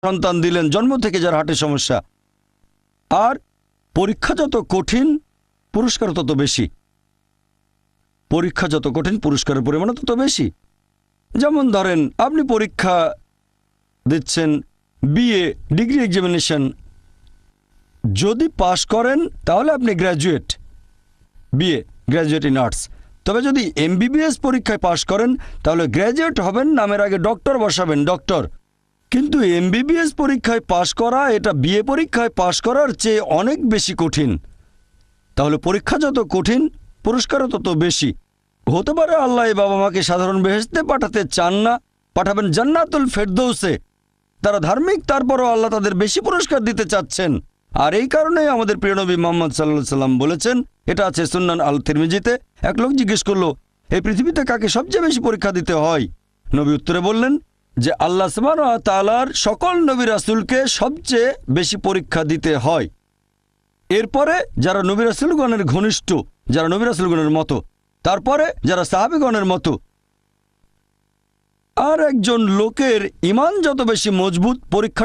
সন্তান দিলেন জন্ম থেকে যার হার্টের সমস্যা। আর পরীক্ষা যত কঠিন পুরস্কার তত বেশি। পরীক্ষা যত কঠিন পুরস্কারের পরিমাণ তত বেশি। যেমন ধরেন আপনি পরীক্ষা দিচ্ছেন বিএ ডিগ্রি এক্সামিনেশন, যদি পাশ করেন তাহলে আপনি graduate, BA graduate in arts. তবে যদি এমবিবিএস পরীক্ষায় পাশ করেন তাহলে গ্র্যাজুয়েট হবেন, নামের আগে ডক্টর বসাবেন, ডক্টর। কিন্তু এমবিবিএস পরীক্ষায় পাশ করা এটা বিএ পরীক্ষায় পাশ করার চেয়ে অনেক বেশি কঠিন। তাহলে পরীক্ষা যত কঠিন পুরস্কারও তত বেশি। হতে পারে আল্লাহ এই বাবা মাকে সাধারণ বেহেশতে পাঠাতে চান না, পাঠাবেন জান্নাতুল ফেরদৌসে। তারা ধার্মিক, তারপরও আল্লাহ তাদের বেশি পুরস্কার দিতে চাচ্ছেন। আর এই কারণেই আমাদের প্রিয় নবী মুহাম্মদ সাল্লাল্লাহু আলাইহি সাল্লাম বলেছেন, এটা আছে সুন্নান আল তিরমিজিতে, এক লোক জিজ্ঞেস করলো এই পৃথিবীতে কাকে সবচেয়ে বেশি পরীক্ষা দিতে হয়? নবী উত্তরে বললেন যে আল্লাহ সুবহানাহু ওয়া তাআলার সকল নবী রাসূলকে সবচেয়ে বেশি পরীক্ষা দিতে হয়। এরপরে যারা নবী রাসূলগণের ঘনিষ্ঠ, যারা নবী রাসূলগণের মতো, তারপরে যারা সাহাবীগণের মতো। আর একজন লোকের ঈমান যত বেশি মজবুত, পরীক্ষা